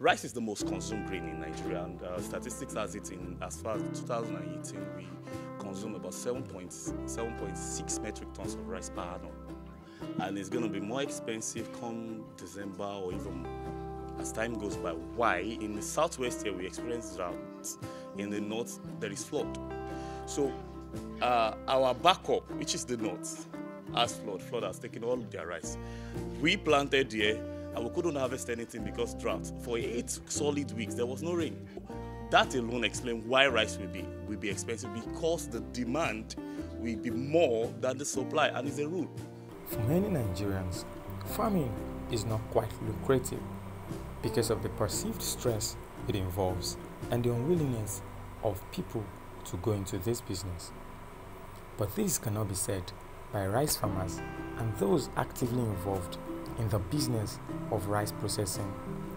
Rice is the most consumed grain in Nigeria, and statistics has it in as far as 2018, we consume about 7.6 metric tons of rice per annum. And it's going to be more expensive come December or even as time goes by. Why? In the southwest here, we experience drought. In the north, there is flood. So our backup, which is the north, has flood. Flood has taken all their rice. We planted here, and we couldn't harvest anything because drought. For 8 solid weeks, there was no rain. That alone explains why rice will be expensive, because the demand will be more than the supply, and it's a rule. For many Nigerians, farming is not quite lucrative because of the perceived stress it involves and the unwillingness of people to go into this business. But this cannot be said by rice farmers and those actively involved in the business of rice processing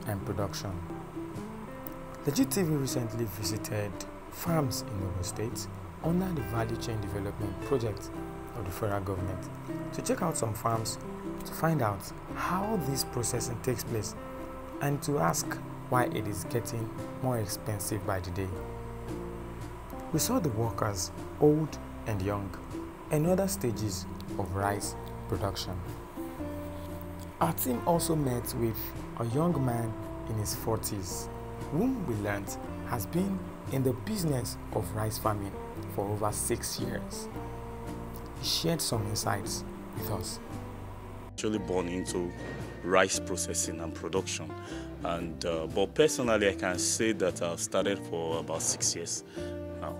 and production. Legit TV recently visited farms in Ogun State under the Value Chain Development Project of the federal government to check out some farms to find out how this processing takes place and to ask why it is getting more expensive by the day. We saw the workers, old and young, and other stages of rice production. Our team also met with a young man in his 40s, whom we learned has been in the business of rice farming for over 6 years. He shared some insights with us. Actually born into rice processing and production, and but personally I can say that I've started for about 6 years now.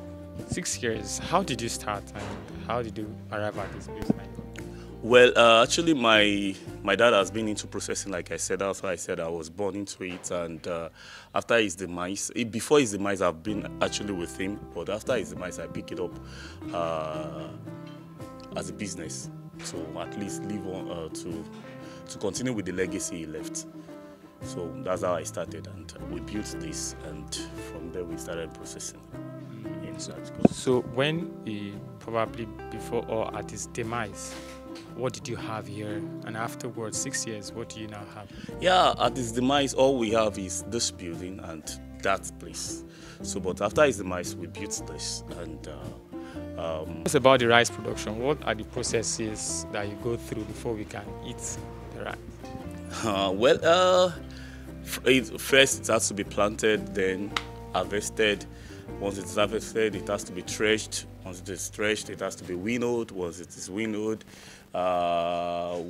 6 years. How did you start and how did you arrive at this business? Well, actually my dad has been into processing, like I said. That's why I said I was born into it, and after his demise, before his demise I've been actually with him, but after his demise I picked it up as a business, to at least live on, to continue with the legacy he left. So that's how I started, and we built this, and from there we started processing. So when he probably before or at his demise, what did you have here? And afterwards, 6 years, what do you now have? Yeah, at his demise, all we have is this building and that place. So, but after his demise, we built this, and What's about the rice production? What are the processes that you go through before we can eat the rice? First it has to be planted, then harvested. Once it's harvested, it has to be threshed. Once it is threshed, it has to be winnowed. Once it is winnowed,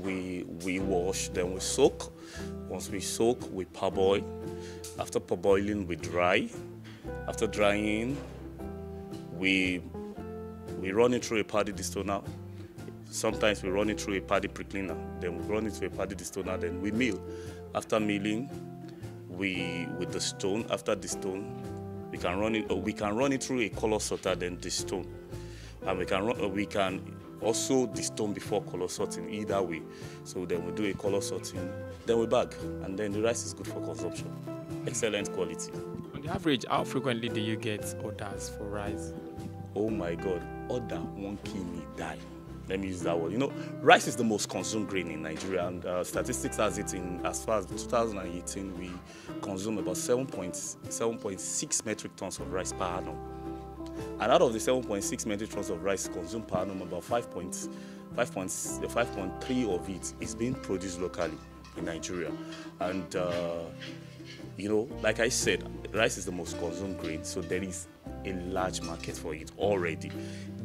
we wash, then we soak. Once we soak, we parboil. After parboiling, we dry. After drying, we run it through a paddy distoner. Sometimes we run it through a paddy pre-cleaner. Then we run it through a paddy distoner. Then we mill. After milling, with the stone. After the stone, we can run it through a color sorter, then distone. And we can also distone before color sorting, either way. So then we do a color sorting, then we bag, and then the rice is good for consumption. Excellent quality. On the average, how frequently do you get orders for rice? Oh my God, order won't kill me, die. Let me use that word. You know, rice is the most consumed grain in Nigeria, and statistics has it in as far as 2018, we consume about 7.6 metric tons of rice per annum. And out of the 7.6 metric tons of rice consumed per annum, about 5.3 of it is being produced locally in Nigeria. And you know, like I said, rice is the most consumed grain, so there is a large market for it already.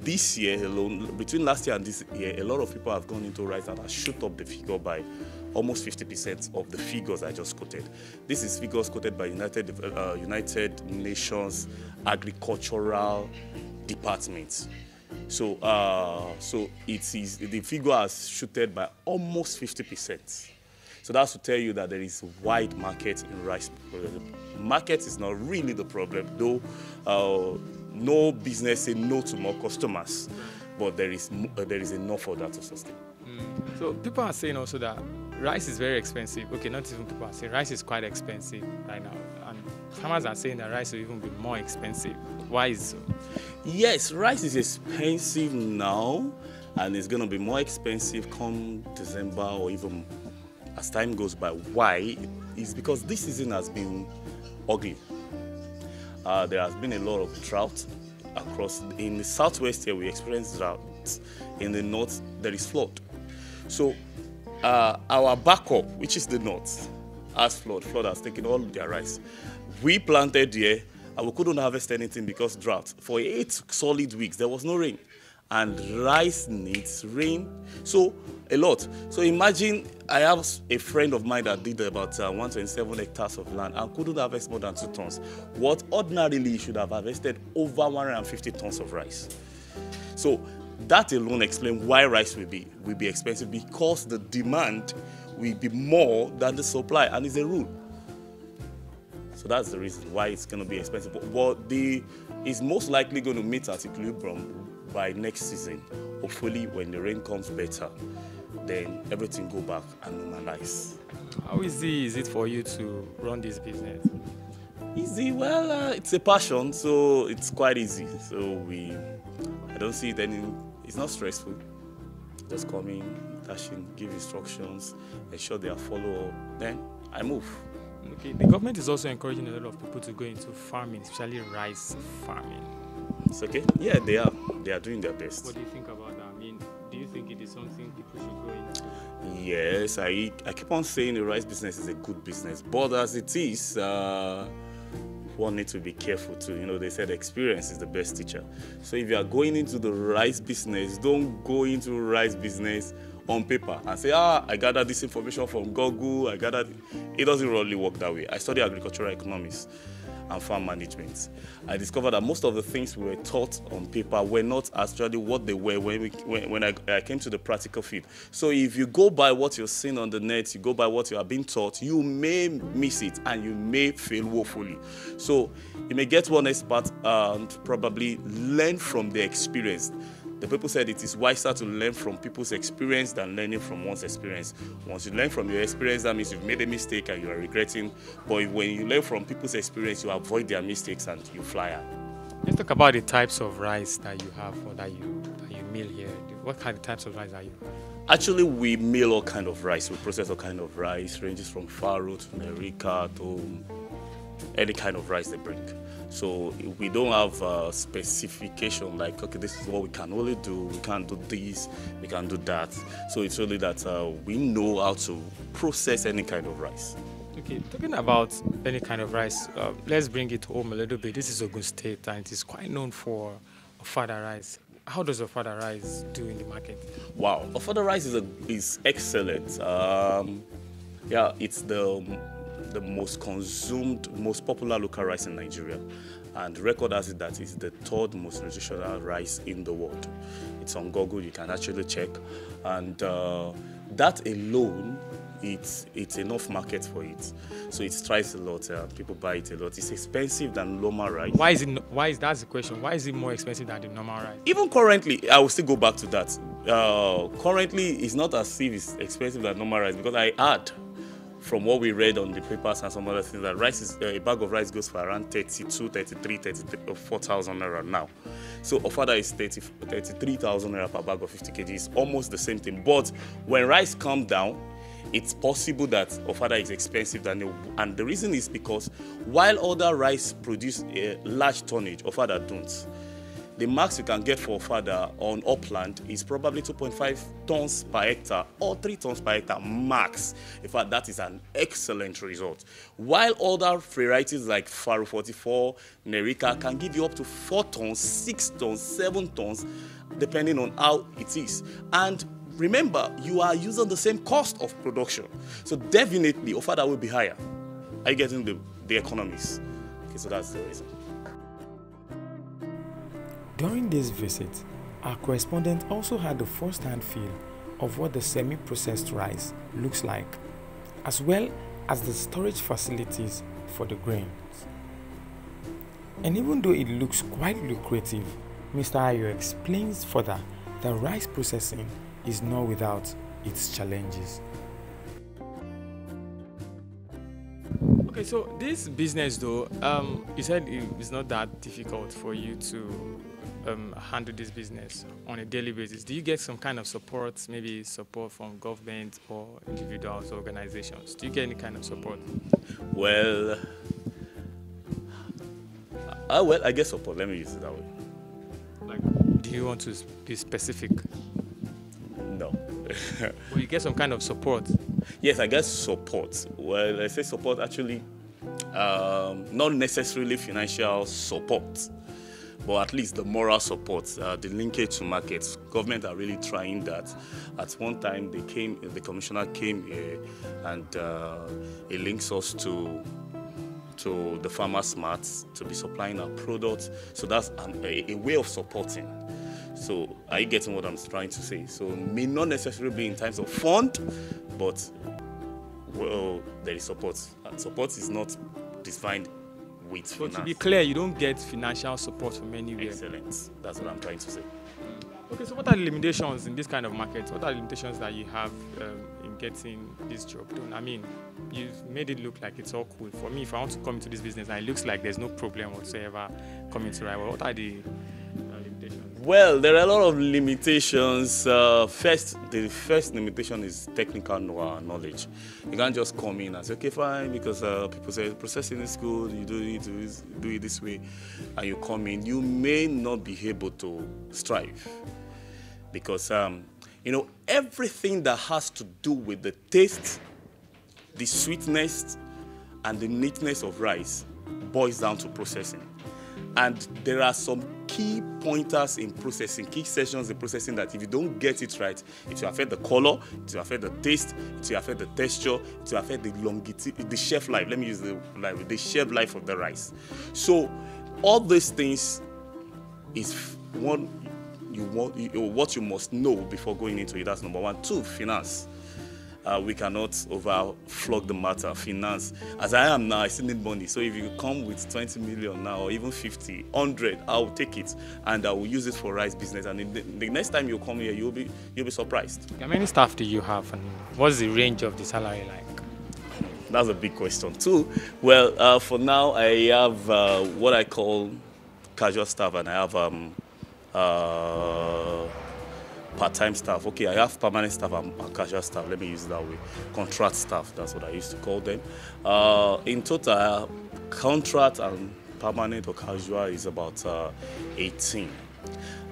This year alone, between last year and this year, a lot of people have gone into rice and have shot up the figure by almost 50% of the figures I just quoted. This is figures quoted by United Nations Agricultural Department. So, it is, the figure has shooted by almost 50%. So that's to tell you that there is a wide market in rice. Market is not really the problem, though. No business say no to more customers, but there is enough for that to sustain. So people are saying also that rice is very expensive. Okay, not even people are saying rice is quite expensive right now, and farmers are saying that rice will even be more expensive. Why is so? Yes, rice is expensive now, and it's going to be more expensive come December or even as time goes by. Why? is because this season has been ugly. There has been a lot of drought across. In the southwest here, we experience drought. In the north, there is flood. So our backup, which is the north, has flood. Flood has taken all their rice. We planted here, and we couldn't harvest anything because drought. For 8 solid weeks, there was no rain. And rice needs rain, so a lot. So imagine, I have a friend of mine that did about 127 hectares of land and couldn't harvest more than 2 tons. What ordinarily should have harvested over 150 tons of rice. So that alone explains why rice will be expensive, because the demand will be more than the supply, and it's a rule. So that's the reason why it's going to be expensive. But it's most likely going to meet at equilibrium by next season. Hopefully, when the rain comes better, then everything go back and normalize. How easy is it for you to run this business? Easy? Well, it's a passion, so it's quite easy. So I don't see it it's not stressful. Just come in, dash in, give instructions, ensure they are followed up, then I move. Okay, the government is also encouraging a lot of people to go into farming, especially rice farming. It's okay? Yeah, they are. They are doing their best. What do you think about that? I mean, do you think it is something people should go into? Yes, I keep on saying the rice business is a good business, but as it is, one needs to be careful too. You know, they said experience is the best teacher. So if you are going into the rice business, don't go into rice business on paper and say, I gathered this information from Google, it doesn't really work that way. I study agricultural economics and farm management. I discovered that most of the things we were taught on paper were not actually what they were when I came to the practical field. So if you go by what you're seeing on the net, you go by what you are being taught, you may miss it and you may fail woefully. So you may get one expert and probably learn from the experience. The people said it is wiser to learn from people's experience than learning from one's experience. Once you learn from your experience, that means you've made a mistake and you are regretting. But when you learn from people's experience, you avoid their mistakes and you fly out. Let's talk about the types of rice that you have or that you mill here. What kind of types of rice are you? Actually, we mill all kind of rice. We process all kind of rice, ranges from farro to Nerica to any kind of rice they bring. So we don't have a specification like, okay, this is what we can only do, we can't do this, we can do that. So it's really that we know how to process any kind of rice. Okay, talking about any kind of rice, let's bring it home a little bit. This is Ogun State and it is quite known for Ofada rice. How does Ofada rice do in the market? Wow, Ofada rice is excellent. Yeah, it's the most consumed, most popular local rice in Nigeria. And the record has it that it's the 3rd most nutritional rice in the world. It's on Google, you can actually check. And that alone, it's enough market for it. So it thrives a lot, people buy it a lot. It's expensive than normal rice. That's the question, why is it more expensive than the normal rice? Even currently, I will still go back to that. Currently, it's not as if it's expensive than normal rice because I add, from what we read on the papers and some other things, that a bag of rice goes for around 4,000 naira now. So Ofada is 33,000 naira per bag of 50 kg. It's almost the same thing. But when rice comes down, it's possible that Ofada is expensive and the reason is because while other rice produce a large tonnage, Ofada don't. The max you can get for Ofada on upland is probably 2.5 tons per hectare or 3 tons per hectare max. In fact, that is an excellent result. While other varieties like Faro 44, Nerica can give you up to 4 tons, 6 tons, 7 tons, depending on how it is. And remember, you are using the same cost of production. So definitely, Ofada will be higher. Are you getting the economics? Okay, so that's the reason. During this visit, our correspondent also had the first-hand feel of what the semi-processed rice looks like, as well as the storage facilities for the grains. And even though it looks quite lucrative, Mr. Ayo explains further that rice processing is not without its challenges. Okay, so this business though, you said it's not that difficult for you to handle this business on a daily basis, do you get some kind of support, maybe support from government or individuals, organizations? Do you get any kind of support? Well, I get support. Let me use it that way. Like, do you want to be specific? No. Well, you get some kind of support. Yes, I get support. Well, I say support actually, not necessarily financial support, but at least the moral support, the linkage to markets. Government are really trying that. At one time, the commissioner came here, and it links us to the farmers' marts to be supplying our products. So that's a way of supporting. So are you getting what I'm trying to say? So it may not necessarily be in terms of fund, but well, there is support. And support is not defined with finance. But to be clear, you don't get financial support from anywhere. Excellent. That's what I'm trying to say. Okay, so what are the limitations in this kind of market? What are the limitations that you have in getting this job done? I mean, you've made it look like it's all cool. For me, if I want to come into this business, it looks like there's no problem whatsoever coming to Rival. What are the limitations? Well, there are a lot of limitations. The first limitation is technical knowledge. You can't just come in and say, okay, fine, because people say processing is good, you do it this way, and you come in. You may not be able to strive because, everything that has to do with the taste, the sweetness, and the neatness of rice boils down to processing. And there are some key pointers in processing, key sessions in processing that if you don't get it right, it will affect the color, it will affect the taste, it will affect the texture, it will affect the longevity, the shelf life. Let me use the shelf life of the rice. So all these things is what you must know before going into it. That's number one. Two, finance. We cannot overflog the matter. Finance. As I am now, I still need money. So if you come with 20 million now, or even 50, 100, I'll take it and I will use it for rice business. And the next time you come here, you'll be surprised. How many staff do you have, and what's the range of the salary like? That's a big question too. Well, for now, I have what I call casual staff, and I have part-time staff. Okay, I have permanent staff and casual staff. Let me use it that way. Contract staff, that's what I used to call them. In total, contract and permanent or casual is about 18.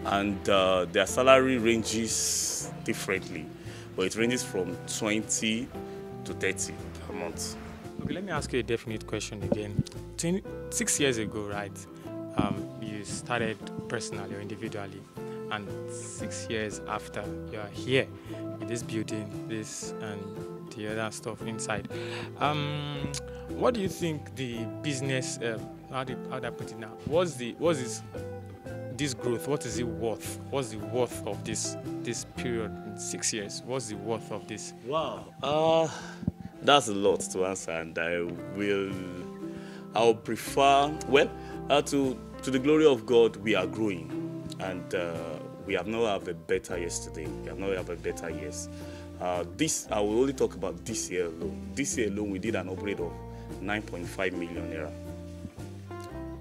And their salary ranges differently, but it ranges from 20 to 30 per month. Okay, let me ask you a definite question again. 6 years ago, right, you started personally or individually, and 6 years after, you are here with this building, this and the other stuff inside. What do you think the business, how do I put it now? What's this growth? What is it worth? What's the worth of this period in 6 years? What's the worth of this? Wow, that's a lot to answer, and I'll prefer, to the glory of God, we are growing. And we have not had a better yesterday. We have not had a better years. I will only talk about this year alone. This year alone, we did an upgrade of 9.5 million naira.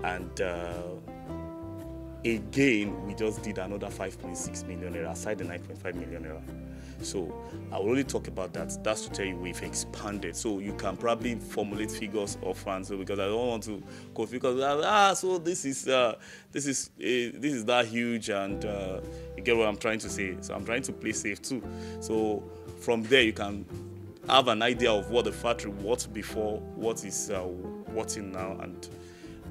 And again, we just did another 5.6 million naira, aside the 9.5 million naira. So I will only talk about that. That's to tell you we've expanded. So you can probably formulate figures offhand. So because I don't want to go because so this is that huge, and you get what I'm trying to say. So I'm trying to play safe too. So from there you can have an idea of what the factory was before, what is what's in now, and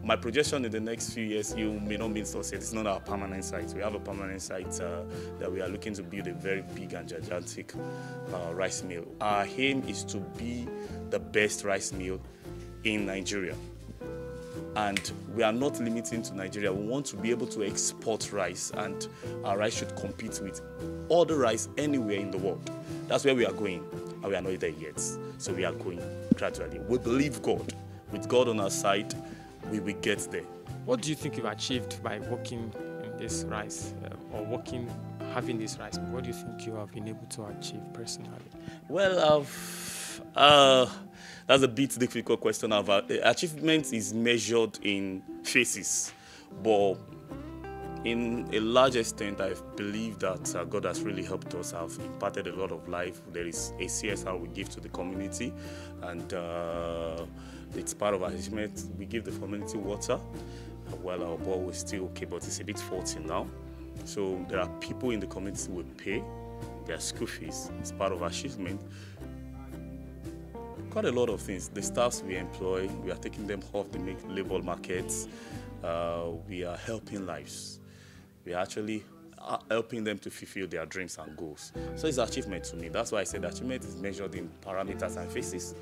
my projection in the next few years, you may not mean success. It's not our permanent site. We have a permanent site that we are looking to build a very big and gigantic rice mill. Our aim is to be the best rice mill in Nigeria. And we are not limiting to Nigeria. We want to be able to export rice, and our rice should compete with all the rice anywhere in the world. That's where we are going, and we are not there yet. So we are going gradually. We believe God. With God on our side, we will get there. What do you think you've achieved by working in this rice or having this rice? What do you think you have been able to achieve personally? Well, that's a bit difficult question. Achievement is measured in phases, but In a large extent, I believe that God has really helped us. Have imparted a lot of life. There is a CSR we give to the community, and it's part of our achievement. We give the community water. Well, our bowl is still okay, but it's a bit faulty now. So there are people in the community who pay their school fees. It's part of our achievement. Quite a lot of things. The staffs we employ, we are taking them off the labor markets. We are helping lives. We are actually helping them to fulfill their dreams and goals. So it's an achievement to me. That's why I said achievement is measured in parameters and phases.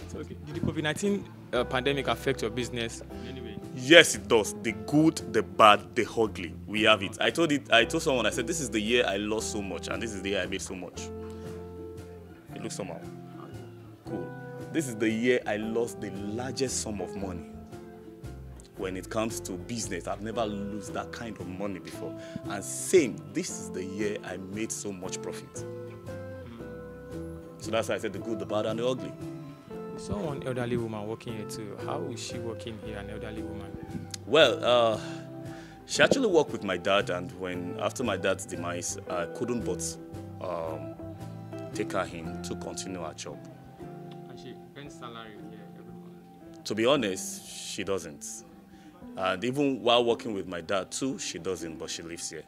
So, okay. Did the COVID-19 pandemic affect your business in any way? Yes, it does. The good, the bad, the ugly. We have it. I told someone, I said, this is the year I lost so much, and this is the year I made so much. It looks somehow cool. This is the year I lost the largest sum of money. When it comes to business, I've never lost that kind of money before. And same, this is the year I made so much profit. So that's why I said the good, the bad, and the ugly. So one elderly woman working here too. How is she working here, an elderly woman? Well, she actually worked with my dad, and after my dad's demise, I couldn't but take her in to continue her job. And she earns salary here every month? To be honest, she doesn't. And even while working with my dad too, she doesn't, but she lives here.